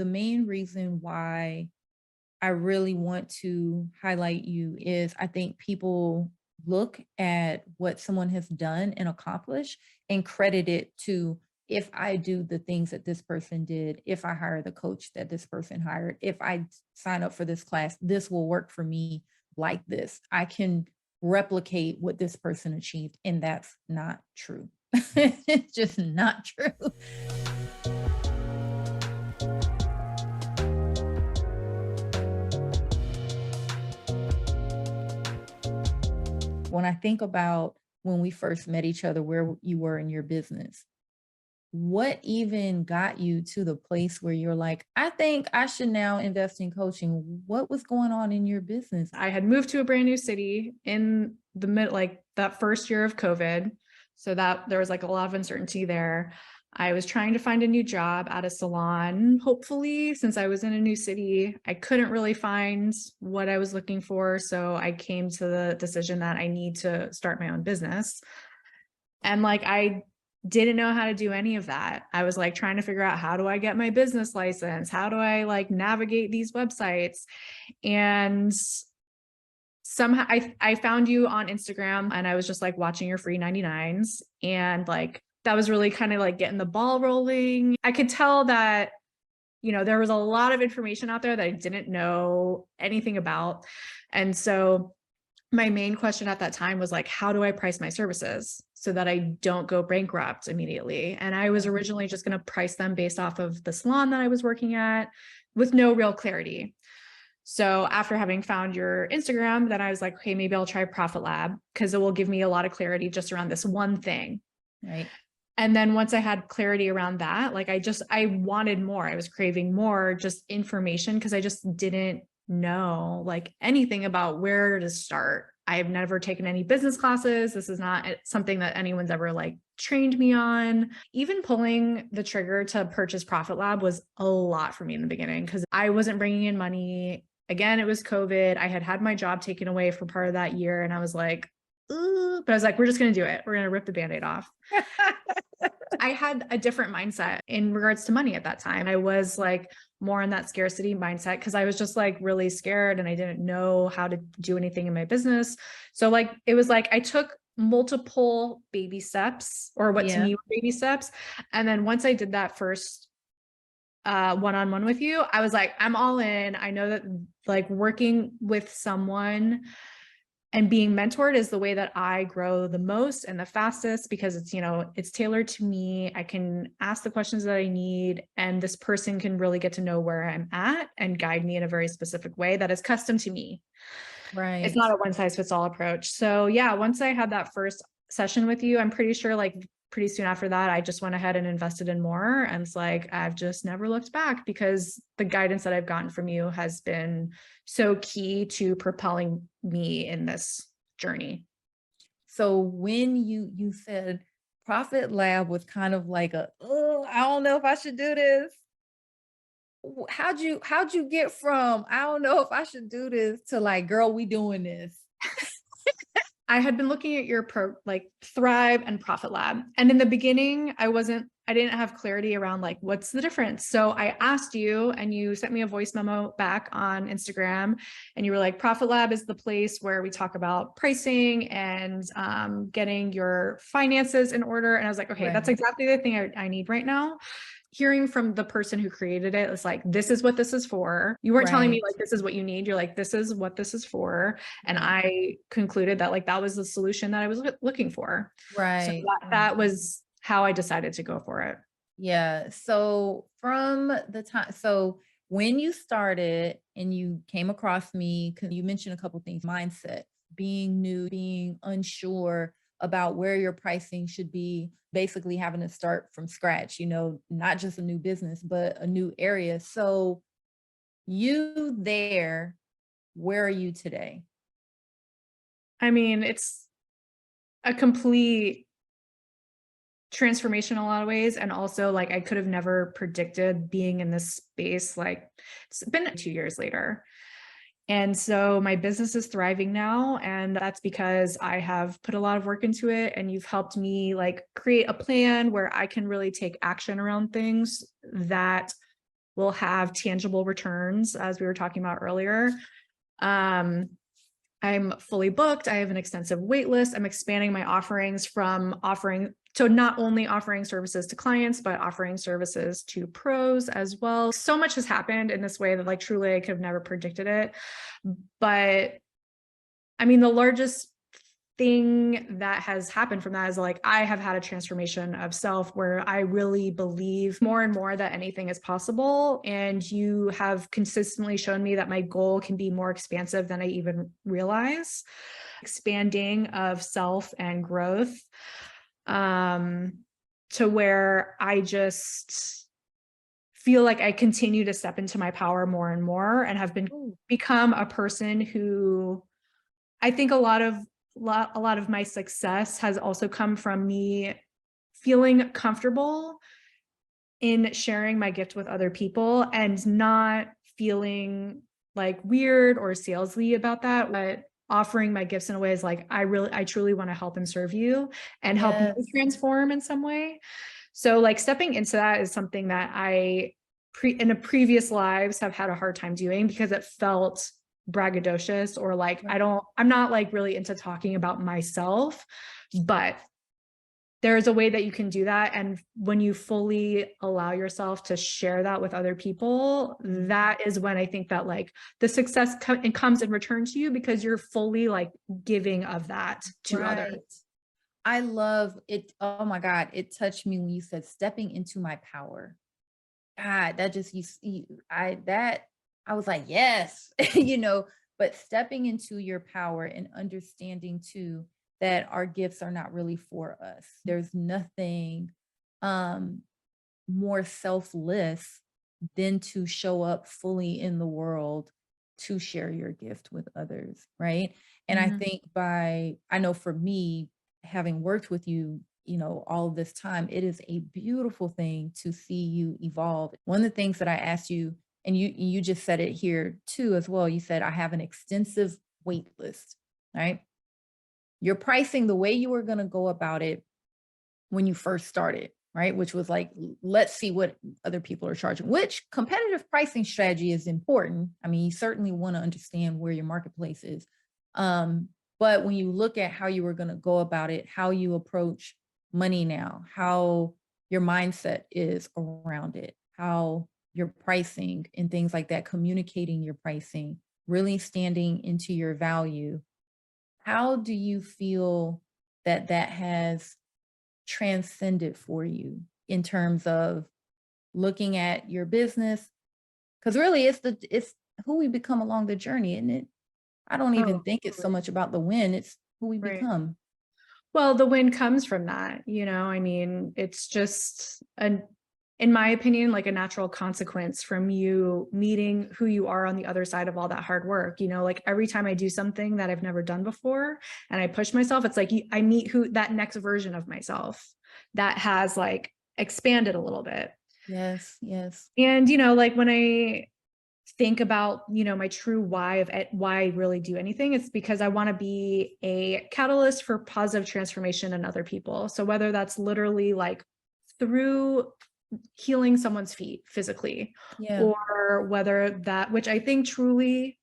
The main reason why I really want to highlight you is I think people look at what someone has done and accomplished and credit it to, if I do the things that this person did, if I hire the coach that this person hired, if I sign up for this class, this will work for me like this. I can replicate what this person achieved. And that's not true. It's just not true. When I think about when we first met each other, where you were in your business, what even got you to the place where you're like, I think I should now invest in coaching? What was going on in your business? I had moved to a brand new city in the mid, like that first year of COVID. So that there was like a lot of uncertainty there. I was trying to find a new job at a salon, hopefully, since I was in a new city. I couldn't really find what I was looking for. So I came to the decision that I need to start my own business. And like, I didn't know how to do any of that. I was like trying to figure out, how do I get my business license? How do I like navigate these websites? And somehow I found you on Instagram, and I was just like watching your free 99s, and like that was really kind of like getting the ball rolling. I could tell that, you know, there was a lot of information out there that I didn't know anything about. And so my main question at that time was like, how do I price my services so that I don't go bankrupt immediately? And I was originally just going to price them based off of the salon that I was working at with no real clarity. So after having found your Instagram, then I was like, okay, maybe I'll try Profit Lab because it will give me a lot of clarity just around this one thing. Right. And then once I had clarity around that, like I wanted more. I was craving more just information because I just didn't know like anything about where to start. I've never taken any business classes. This is not something that anyone's ever like trained me on. Even pulling the trigger to purchase Profit Lab was a lot for me in the beginning because I wasn't bringing in money. Again, it was COVID. I had my job taken away for part of that year. And I was like, but I was like, we're just going to do it. We're going to rip the Band-Aid off. I had a different mindset in regards to money at that time. I was like more in that scarcity mindset because I was just like really scared and I didn't know how to do anything in my business. So like, it was like, I took multiple baby steps, or what to me were baby steps. And then once I did that first one-on-one with you, I was like, I'm all in. I know that like working with someone and being mentored is the way that I grow the most and the fastest because it's, you know, it's tailored to me. I can ask the questions that I need, and this person can really get to know where I'm at and guide me in a very specific way that is custom to me. Right. It's not a one size fits all approach. So yeah, once I had that first session with you, I'm pretty sure like pretty soon after that, I just went ahead and invested in more. And it's like, I've just never looked back because the guidance that I've gotten from you has been so key to propelling me in this journey. So when you said Profit Lab was kind of like oh, I don't know if I should do this. How'd you get from, I don't know if I should do this, to like, girl, we doing this? I had been looking at your like Thrive and Profit Lab. And in the beginning, I didn't have clarity around like, what's the difference? So I asked you and you sent me a voice memo back on Instagram, and you were like, Profit Lab is the place where we talk about pricing and getting your finances in order. And I was like, okay, that's exactly the thing I need right now. Hearing from the person who created it, it's like, this is what this is for. You weren't telling me like, this is what you need. You're like, this is what this is for. And I concluded that like, that was the solution that I was looking for. Right. So that was how I decided to go for it. Yeah. So from the time, so when you started and you came across me, because you mentioned a couple of things, mindset, being new, being unsure about where your pricing should be, basically having to start from scratch, you know, not just a new business, but a new area. So you there, where are you today? I mean, it's a complete transformation in a lot of ways. And also like, I could have never predicted being in this space. Like, it's been 2 years later. And so my business is thriving now. And that's because I have put a lot of work into it. And you've helped me like create a plan where I can really take action around things that will have tangible returns, as we were talking about earlier. I'm fully booked. I have an extensive wait list. I'm expanding my offerings from offering to not only offering services to clients, but offering services to pros as well. So much has happened in this way that like truly I could have never predicted it. But I mean, the largest thing that has happened from that is like I have had a transformation of self where I really believe more and more that anything is possible. And you have consistently shown me that my goal can be more expansive than I even realize. Expanding of self and growth, to where I just feel like I continue to step into my power more and more and have Ooh, become a person who I think a lot of my success has also come from me feeling comfortable in sharing my gift with other people and not feeling like weird or salesy about that, but offering my gifts in a way is like, I truly want to help and serve you and help you yes. transform in some way. So like stepping into that is something that in a previous lives have had a hard time doing because it felt braggadocious or like Right. I'm not like really into talking about myself, but there's a way that you can do that. And when you fully allow yourself to share that with other people, that is when I think that like the success comes in return to you because you're fully like giving of that to others. Right. I love it. Oh my God. It touched me when you said stepping into my power. God, that just I was like, yes, but stepping into your power and understanding too that our gifts are not really for us. There's nothing um more selfless than to show up fully in the world to share your gift with others, right? And I Mhm. think I know for me, having worked with you, all of this time, it is a beautiful thing to see you evolve. One of the things that I asked you, and you just said it here too as well. You said I have an extensive wait list, right? Your pricing, the way you were going to go about it when you first started, right? Which was like, let's see what other people are charging, which competitive pricing strategy is important. I mean, you certainly want to understand where your marketplace is. But when you look at how you were going to go about it, how you approach money now, how your mindset is around it, how your pricing and things like that, communicating your pricing, really standing into your value. How do you feel that that has transcended for you in terms of looking at your business? Because really it's who we become along the journey, isn't it? I don't even Oh, think it's so totally. much about the win, it's who we Right. become. Well, the win comes from that, I mean, it's just in my opinion, like a natural consequence from you meeting who you are on the other side of all that hard work. Like every time I do something that I've never done before and I push myself, it's like I meet that next version of myself that has like expanded a little bit. Yes, yes. And, like when I think about my true why of why I really do anything, it's because I want to be a catalyst for positive transformation in other people. So whether that's literally like through healing someone's feet physically, Yeah, or whether that, which I think truly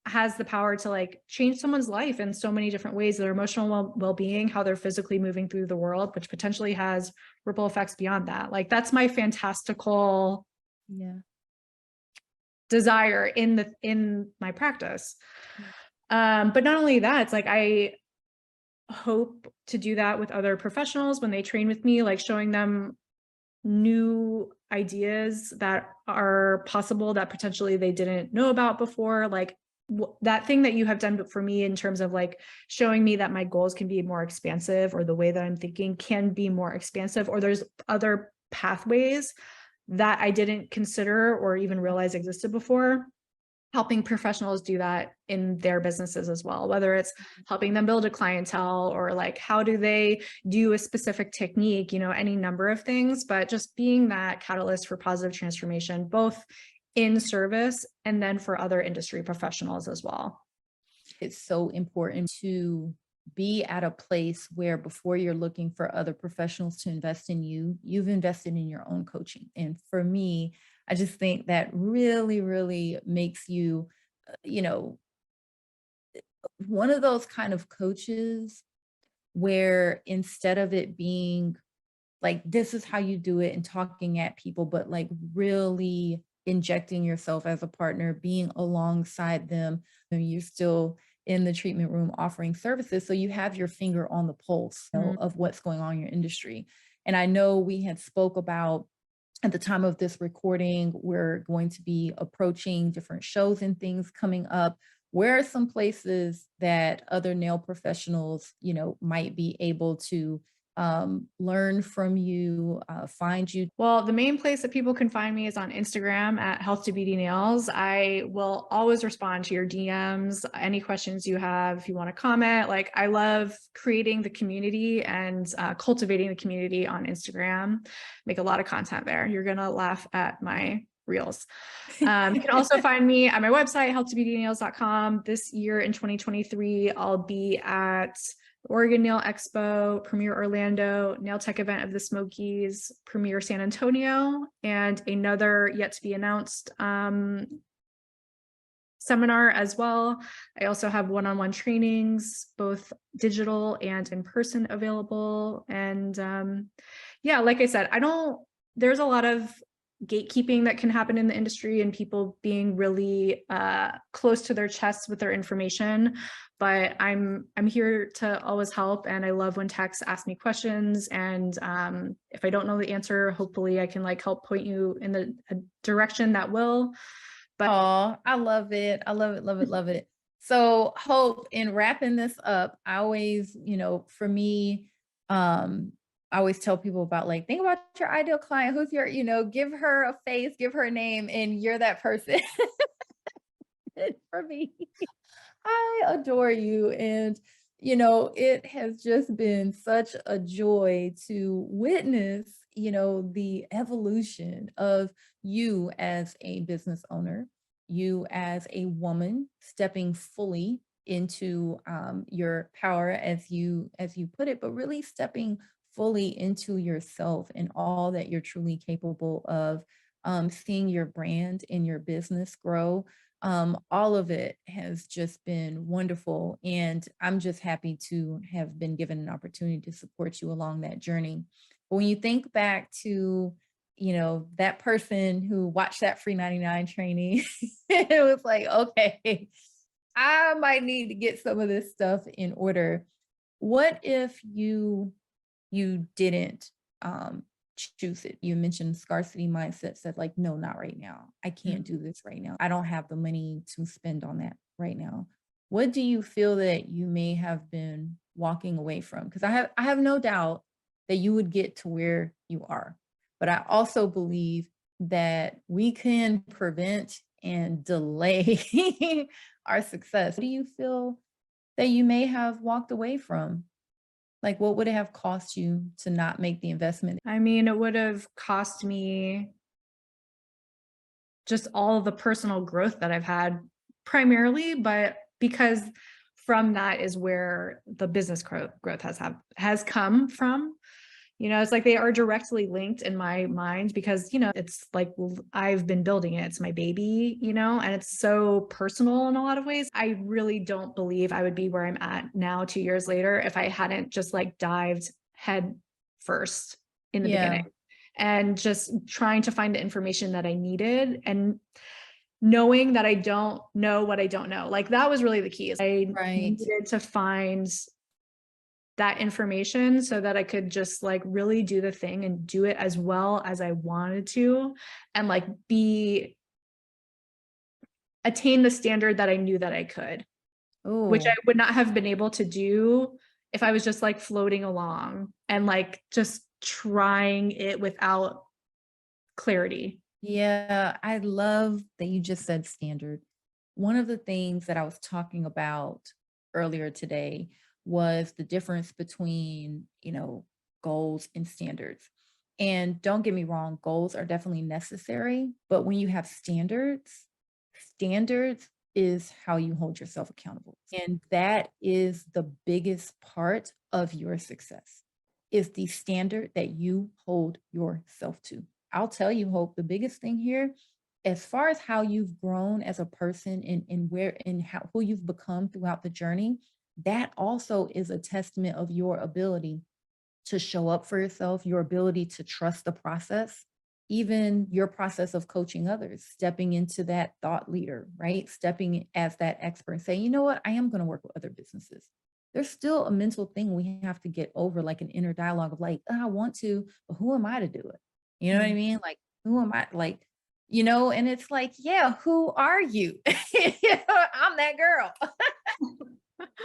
has the power to like change someone's life in so many different ways, their emotional well-being, how they're physically moving through the world, which potentially has ripple effects beyond that. Like that's my fantastical yeah, desire in my practice. yeah. But not only that, it's like I hope to do that with other professionals when they train with me, like showing them new ideas that are possible that potentially they didn't know about before. Like that thing that you have done for me in terms of like showing me that my goals can be more expansive, or the way that I'm thinking can be more expansive, or there's other pathways that I didn't consider or even realize existed before. Helping professionals do that in their businesses as well, whether it's helping them build a clientele or like how do they do a specific technique, any number of things, but just being that catalyst for positive transformation, both in service and then for other industry professionals as well. It's so important to be at a place where before you're looking for other professionals to invest in you, you've invested in your own coaching. And for me, I just think that really, really makes you, you know, one of those kind of coaches where instead of it being like, this is how you do it and talking at people, but like really injecting yourself as a partner, being alongside them, and you're still in the treatment room offering services. So you have your finger on the pulse, Mm. of what's going on in your industry. And I know we had spoke about at the time of this recording, we're going to be approaching different shows and things coming up. Where are some places that other nail professionals, might be able to learn from you, find you? Well, the main place that people can find me is on Instagram at Health to Beauty Nails. I will always respond to your DMs, any questions you have, if you want to comment. Like, I love creating the community and cultivating the community on Instagram. Make a lot of content there. You're going to laugh at my reels. You can also find me at my website, health2beautynails.com. This year in 2023, I'll be at Oregon Nail Expo, Premier Orlando, Nail Tech event of the Smokies, Premier San Antonio, and another yet to be announced seminar as well. I also have one-on-one trainings, both digital and in person available. And yeah, like I said, there's a lot of gatekeeping that can happen in the industry and people being really close to their chests with their information, but I'm here to always help, and I love when techs ask me questions, and if I don't know the answer, hopefully I can like help point you in a direction that will. But Oh, I love it. I love it, love it, love it. So, Hope, in wrapping this up, I always, for me, I always tell people about like, think about your ideal client. Who's your, give her a face, give her a name, and you're that person for me. I adore you. And, it has just been such a joy to witness, the evolution of you as a business owner, you as a woman stepping fully into your power as you put it, but really stepping fully into yourself and all that you're truly capable of, seeing your brand and your business grow. All of it has just been wonderful. And I'm just happy to have been given an opportunity to support you along that journey. But when you think back to, that person who watched that free 99 training, it was like, okay, I might need to get some of this stuff in order. What if you didn't choose it? You mentioned scarcity mindset said like, no, not right now. I can't do this right now. I don't have the money to spend on that right now. What do you feel that you may have been walking away from? Because I have no doubt that you would get to where you are. But I also believe that we can prevent and delay our success. What do you feel that you may have walked away from? Like, what would it have cost you to not make the investment? I mean, it would have cost me just all of the personal growth that I've had primarily, but because from that is where the business growth has come from. It's like they are directly linked in my mind because, it's like I've been building it. It's my baby, and it's so personal in a lot of ways. I really don't believe I would be where I'm at now 2 years later if I hadn't just like dived head first in the Yeah, beginning and just trying to find the information that I needed and knowing that I don't know what I don't know. Like that was really the key. I right. needed to find that information so that I could just like really do the thing and do it as well as I wanted to and like attain the standard that I knew that I could, which I Oh, would not have been able to do if I was just like floating along and like just trying it without clarity. yeah. I love that you just said standard. One of the things that I was talking about earlier today was the difference between, goals and standards. And don't get me wrong, goals are definitely necessary, but when you have standards is how you hold yourself accountable. And that is the biggest part of your success is the standard that you hold yourself to. I'll tell you, Hope, the biggest thing here, as far as how you've grown as a person and where and how who you've become throughout the journey, that also is a testament of your ability to show up for yourself, your ability to trust the process, even your process of coaching others, stepping into that thought leader, right? Stepping as that expert and say, you know what, I am going to work with other businesses. There's still a mental thing we have to get over, like an inner dialogue of like, "Oh, I want to, but who am I to do it?" You know what I Mhm. mean? Like, who am I? Like, and it's like, yeah, who are you? I'm that girl.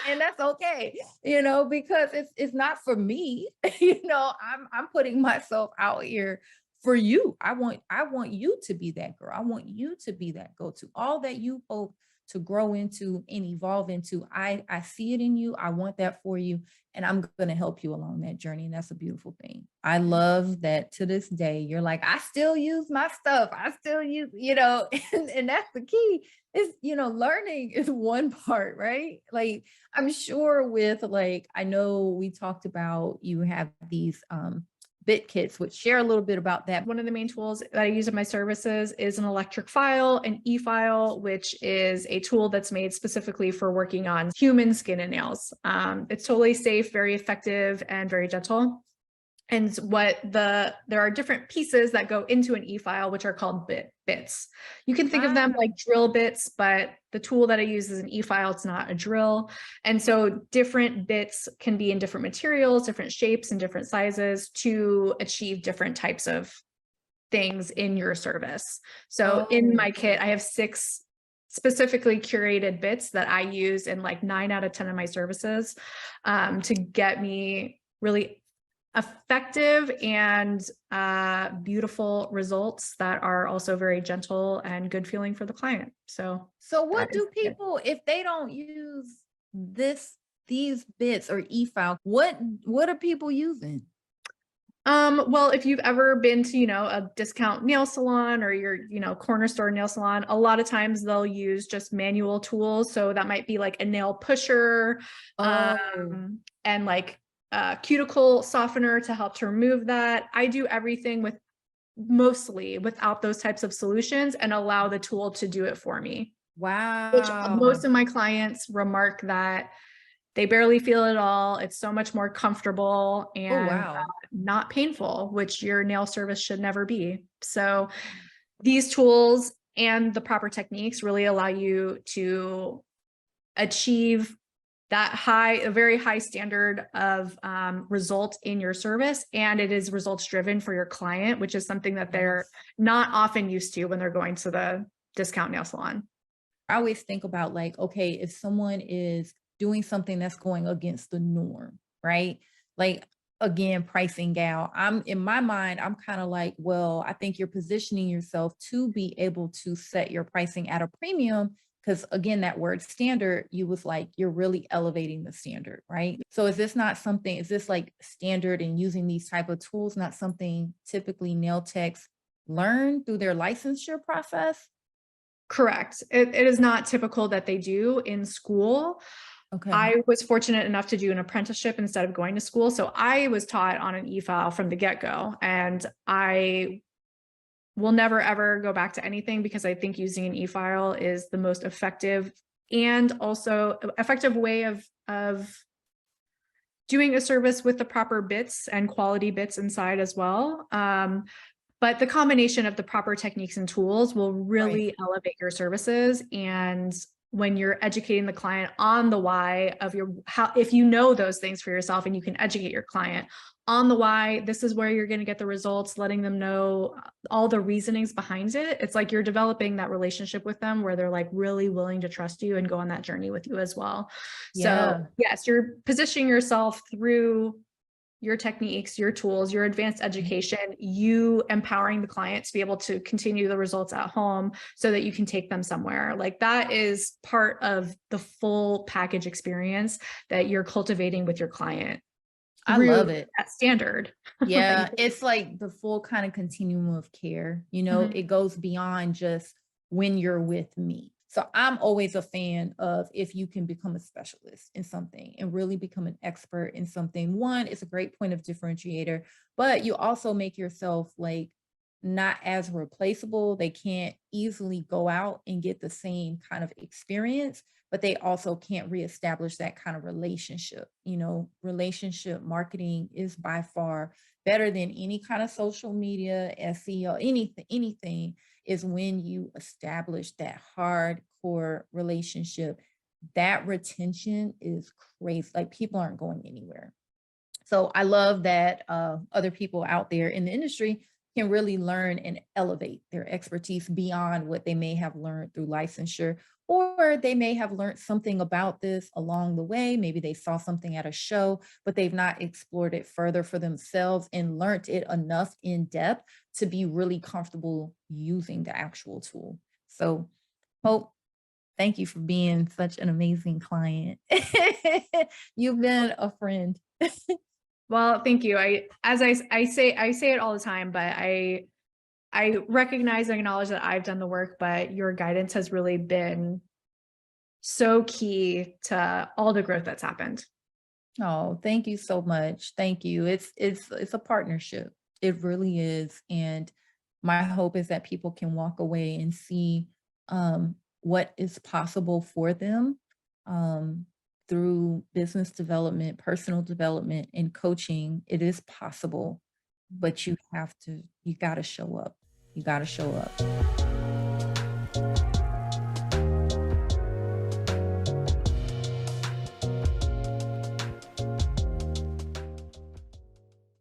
And that's okay, because it's not for me. I'm putting myself out here for you. I want you to be that girl. I want you to be that go-to. All that you hope to grow into and evolve into. I see it in you. I want that for you. And I'm gonna help you along that journey. And that's a beautiful thing. I love that to this day, you're like, I still use my stuff. I still use, and that's the key is, learning is one part, right? Like I'm sure with like, I know we talked about you have these bit kits, which share a little bit about that. One of the main tools that I use in my services is an electric file, an e-file, which is a tool that's made specifically for working on human skin and nails. It's totally safe, very effective, and very gentle. And there are different pieces that go into an e-file, which are called bits. You can think of them Wow. like drill bits, but the tool that I use is an e-file. It's not a drill. And so different bits can be in different materials, different shapes, and different sizes to achieve different types of things in your service. So in Oh, my kit, I have 6 specifically curated bits that I use in like 9 out of 10 of my services, to get me really effective and beautiful results that are also very gentle and good feeling for the client. So so that what is do it. people, if they don't use these bits or e-file, what are people using? Well, if you've ever been to, a discount nail salon or your, corner store nail salon, a lot of times they'll use just manual tools. So that might be like a nail pusher, Oh, and like a cuticle softener to help to remove that. I do everything with mostly without those types of solutions and allow the tool to do it for me, which most wow. of my clients remark that they barely feel it all. It's so much more comfortable Oh, and wow. not painful, which your nail service should never be. So these tools and the proper techniques really allow you to achieve a very high standard of result in your service. And it is results driven for your client, which is something that they're Yes. not often used to when they're going to the discount nail salon. I always think about like, okay, if someone is doing something that's going against the norm, right? Like again, pricing gal. I'm in my mind, I'm kind of like, well, I think you're positioning yourself to be able to set your pricing at a premium. Cause again, that word standard, you was like, you're really elevating the standard, right? So is this like standard and using these type of tools, not something typically nail techs learn through their licensure process? Correct. It is not typical that they do in school. Okay. I was fortunate enough to do an apprenticeship instead of going to school. So I was taught on an e-file from the get-go. And I will never ever go back to anything because I think using an e-file is the most effective and also effective way of doing a service with the proper bits and quality bits inside as well. But the combination of the proper techniques and tools will Right. really elevate your services. And when you're educating the client on the why of how, if you know those things for yourself and you can educate your client on the why, this is where you're going to get the results, letting them know all the reasonings behind it. It's like you're developing that relationship with them where they're like really willing to trust you and go on that journey with you as well. So Yeah. yes, you're positioning yourself through your techniques, your tools, your advanced Mhm. education, you empowering the client to be able to continue the results at home so that you can take them somewhere. Like that is part of the full package experience that you're cultivating with your client I love through it. that standard that you Yeah, it's like the full kind of continuum of care, Mhm. it goes beyond just when you're with me. So I'm always a fan of if you can become a specialist in something and really become an expert in something. One, it's a great point of differentiator, but you also make yourself like not as replaceable. They can't easily go out and get the same kind of experience, but they also can't reestablish that kind of relationship. You know, relationship marketing is by far better than any kind of social media, SEO, anything is when you establish that hardcore relationship. That retention is crazy. Like people aren't going anywhere. So I love that other people out there in the industry can really learn and elevate their expertise beyond what they may have learned through licensure, or they may have learned something about this along the way. Maybe they saw something at a show, but they've not explored it further for themselves and learned it enough in depth to be really comfortable using the actual tool. So, Hope, thank you for being such an amazing client. You've been a friend. Well, thank you. I say it all the time, but I recognize and acknowledge that I've done the work, but your guidance has really been so key to all the growth that's happened. Oh, thank you so much. Thank you. It's a partnership. It really is. And my hope is that people can walk away and see what is possible for them um, through business development, personal development, and coaching. It is possible, but you got to show up. You got to show up.